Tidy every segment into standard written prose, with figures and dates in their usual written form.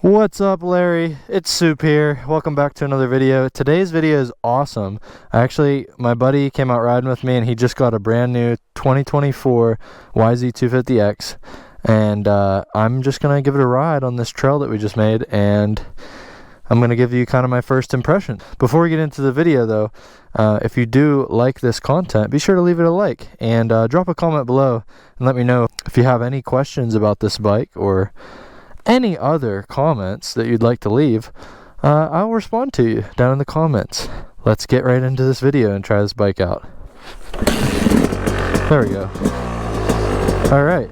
What's up, Larry? It's Soup here. Welcome back to another video. Today's video is awesome. My buddy came out riding with me and he just got a brand new 2024 YZ250X, and I'm just gonna give it a ride on this trail that we just made, and I'm gonna give you kind of my first impression. Before we get into the video though, if you do like this content, be sure to leave it a like and drop a comment below and let me know if you have any questions about this bike or any other comments that you'd like to leave. I'll respond to you down in the comments. Let's get right into this video and try this bike out. There we go. All right.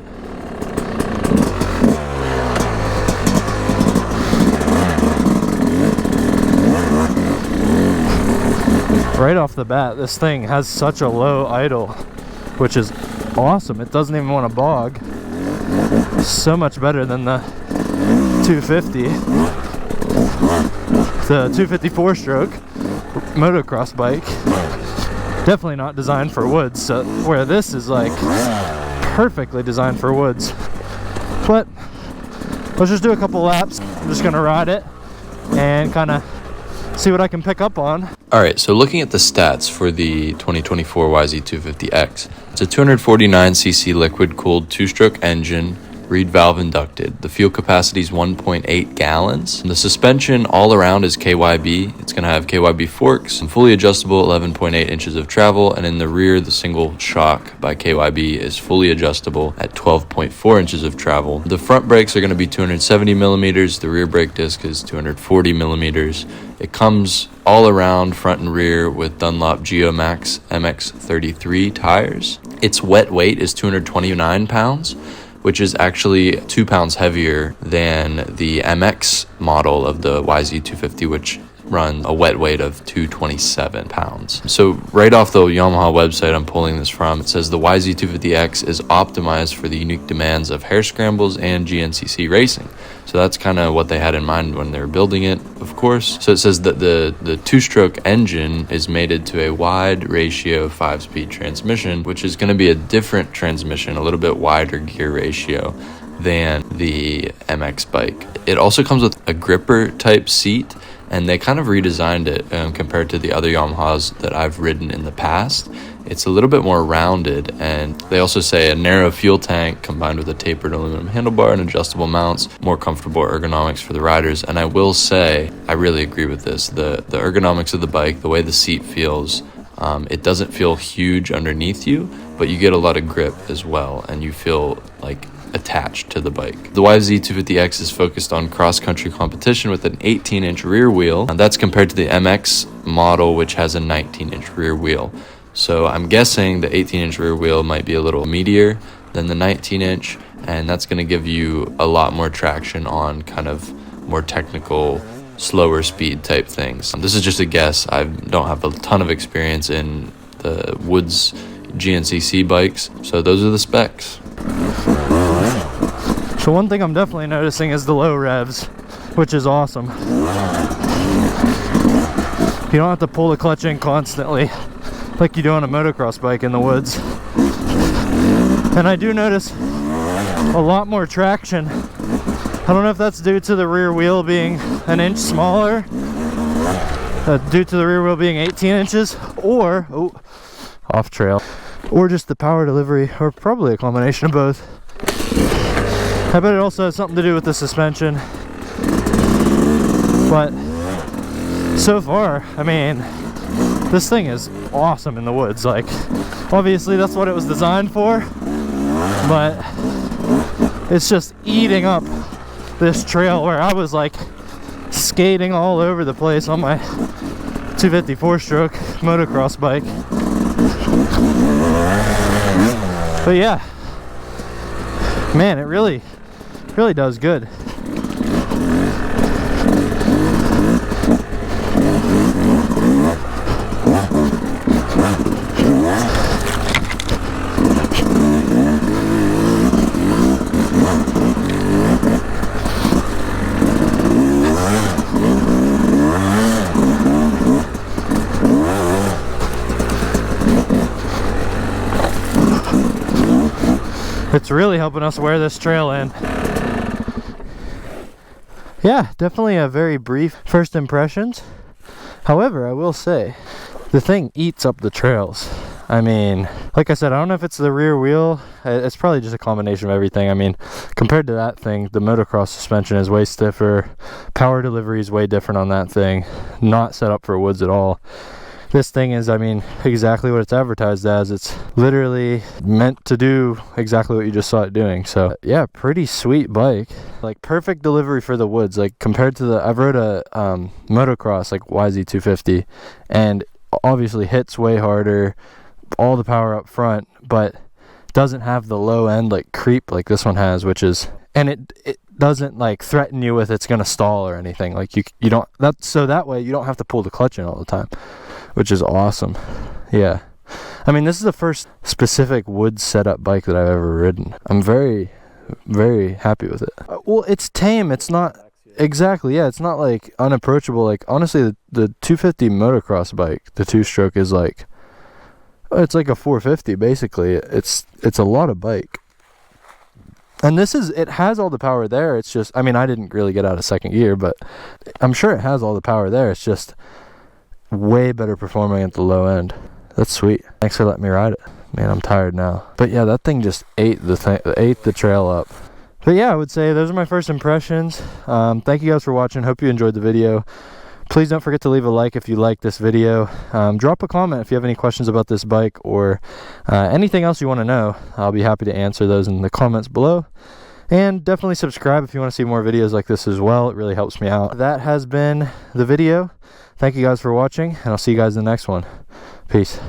Right off the bat, this thing has such a low idle, which is awesome. It doesn't even want to bog. So much better than the 250, the 254 stroke motocross bike. Definitely not designed for woods, so where this is like perfectly designed for woods. But let's just do a couple laps. I'm just gonna ride it and kind of see what I can pick up on. Alright, so looking at the stats for the 2024 YZ250X, it's a 249cc liquid-cooled two-stroke engine, reed valve inducted. The fuel capacity is 1.8 gallons. The suspension all around is KYB. It's going to have KYB forks and fully adjustable 11.8 inches of travel, and in the rear the single shock by KYB is fully adjustable at 12.4 inches of travel. The front brakes are going to be 270 millimeters. The rear brake disc is 240 millimeters. It comes all around front and rear with Dunlop Geomax MX33 tires. Its wet weight is 229 pounds, which is actually 2 pounds heavier than the MX model of the YZ250, which runs a wet weight of 227 pounds. So right off the Yamaha website I'm pulling this from, it says the YZ250X is optimized for the unique demands of hare scrambles and GNCC racing. So that's kind of what they had in mind when they were building it, of course. So it says that the two-stroke engine is mated to a wide ratio 5-speed transmission, which is going to be a different transmission, a little bit wider gear ratio than the MX bike. It also comes with a gripper type seat, and they kind of redesigned it compared to the other Yamahas that I've ridden in the past. It's a little bit more rounded, and they also say a narrow fuel tank combined with a tapered aluminum handlebar and adjustable mounts, more comfortable ergonomics for the riders. And I will say, I really agree with this. The ergonomics of the bike, the way the seat feels, it doesn't feel huge underneath you, but you get a lot of grip as well, and you feel like attached to the bike. The YZ250X is focused on cross-country competition with an 18-inch rear wheel, and that's compared to the MX model, which has a 19-inch rear wheel. So I'm guessing the 18-inch rear wheel might be a little meatier than the 19-inch, and that's going to give you a lot more traction on kind of more technical, slower speed type things. This is just a guess. I don't have a ton of experience in the woods GNCC bikes, so those are the specs. So one thing I'm definitely noticing is the low revs, which is awesome. You don't have to pull the clutch in constantly like you do on a motocross bike in the woods. And I do notice a lot more traction. I don't know if that's due to the rear wheel being an inch smaller, due to the rear wheel being 18 inches, or off trail, or just the power delivery, or probably a combination of both. I bet it also has something to do with the suspension. But so far, I mean, this thing is awesome in the woods. Like, obviously that's what it was designed for, but it's just eating up this trail where I was like skating all over the place on my 254 stroke motocross bike. But yeah, man, it really does good. It's really helping us wear this trail in. yeah, definitely a very brief first impressions. However, I will say, the thing eats up the trails. I mean, like I said, I don't know if it's the rear wheel. It's probably just a combination of everything. I mean, compared to that thing, the motocross suspension is way stiffer. Power delivery is way different on that thing. Not set up for woods at all. This thing is, I mean, exactly what it's advertised as. It's literally meant to do exactly what you just saw it doing. So yeah, pretty sweet bike. Like perfect delivery for the woods. Like compared to the, I've rode a motocross like YZ250, and obviously hits way harder, all the power up front, but doesn't have the low end like creep like this one has, which is, and it doesn't like threaten you with it's gonna stall or anything. Like you don't, that's so that way you don't have to pull the clutch in all the time, which is awesome. Yeah, I mean, this is the first specific wood setup bike that I've ever ridden. I'm very, very happy with it. Well, it's tame. It's not exactly, yeah, it's not like unapproachable. Like honestly, the 250 motocross bike, the 2-stroke, is like, it's like a 450 basically. It's a lot of bike. And this is, it has all the power there. It's just, I mean, I didn't really get out of second gear, but I'm sure it has all the power there. It's just way better performing at the low end. That's sweet. Thanks for letting me ride it. Man, I'm tired now. But yeah, that thing just ate the trail up. But yeah, I would say those are my first impressions. Thank you guys for watching. Hope you enjoyed the video. Please don't forget to leave a like if you like this video. Drop a comment if you have any questions about this bike or anything else you want to know. I'll be happy to answer those in the comments below. And definitely subscribe if you want to see more videos like this as well. It really helps me out. That has been the video. Thank you guys for watching, and I'll see you guys in the next one. Peace.